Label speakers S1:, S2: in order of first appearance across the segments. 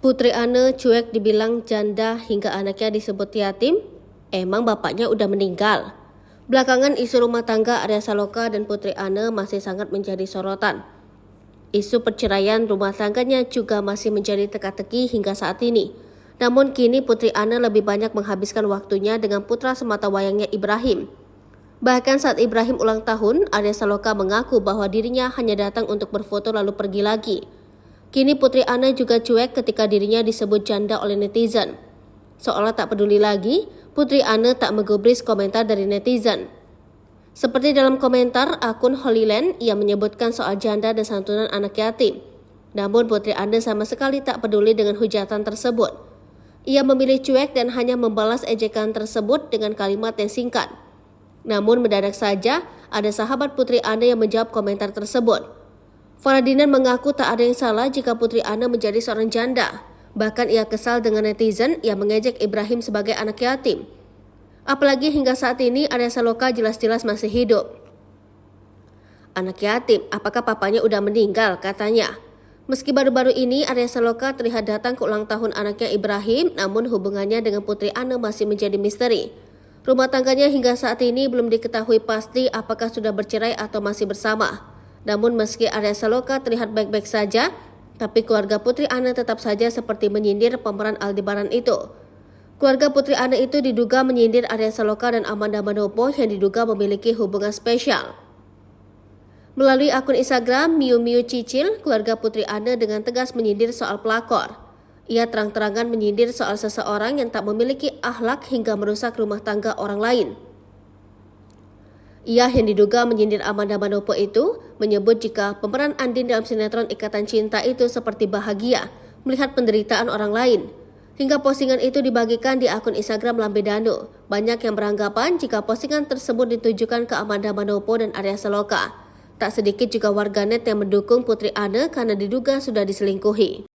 S1: Putri Anne cuek dibilang janda hingga anaknya disebut yatim, emang bapaknya udah meninggal. Belakangan isu rumah tangga Arya Saloka dan Putri Anne masih sangat menjadi sorotan. Isu perceraian rumah tangganya juga masih menjadi teka-teki hingga saat ini. Namun kini Putri Anne lebih banyak menghabiskan waktunya dengan putra sematawayangnya Ibrahim. Bahkan saat Ibrahim ulang tahun, Arya Saloka mengaku bahwa dirinya hanya datang untuk berfoto lalu pergi lagi. Kini Putri Anne juga cuek ketika dirinya disebut janda oleh netizen. Seolah tak peduli lagi, Putri Anne tak menggubris komentar dari netizen. Seperti dalam komentar akun Holyland, ia menyebutkan soal janda dan santunan anak yatim. Namun Putri Anne sama sekali tak peduli dengan hujatan tersebut. Ia memilih cuek dan hanya membalas ejekan tersebut dengan kalimat yang singkat. Namun mendadak saja, ada sahabat Putri Anne yang menjawab komentar tersebut. Ferdinand mengaku tak ada yang salah jika Putri Anne menjadi seorang janda. Bahkan ia kesal dengan netizen yang mengejek Ibrahim sebagai anak yatim. Apalagi hingga saat ini Arya Saloka jelas-jelas masih hidup. Anak yatim, apakah papanya udah meninggal? Katanya. Meski baru-baru ini Arya Saloka terlihat datang ke ulang tahun anaknya Ibrahim, namun hubungannya dengan Putri Anne masih menjadi misteri. Rumah tangganya hingga saat ini belum diketahui pasti apakah sudah bercerai atau masih bersama. Namun meski Arya Saloka terlihat baik-baik saja, tapi keluarga Putri Anne tetap saja seperti menyindir pemeran Aldebaran itu. Keluarga Putri Anne itu diduga menyindir Arya Saloka dan Amanda Manopo yang diduga memiliki hubungan spesial. Melalui akun Instagram Miu Miu Cicil, keluarga Putri Anne dengan tegas menyindir soal pelakor. Ia terang-terangan menyindir soal seseorang yang tak memiliki akhlak hingga merusak rumah tangga orang lain. Ia yang diduga menyindir Amanda Manopo itu menyebut jika pemeran Andin dalam sinetron Ikatan Cinta itu seperti bahagia melihat penderitaan orang lain. Hingga postingan itu dibagikan di akun Instagram Lambedano. Banyak yang beranggapan jika postingan tersebut ditujukan ke Amanda Manopo dan Arya Saloka. Tak sedikit juga warganet yang mendukung Putri Anne karena diduga sudah diselingkuhi.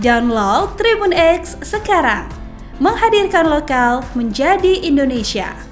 S2: Download Tribun X sekarang, menghadirkan lokal menjadi Indonesia.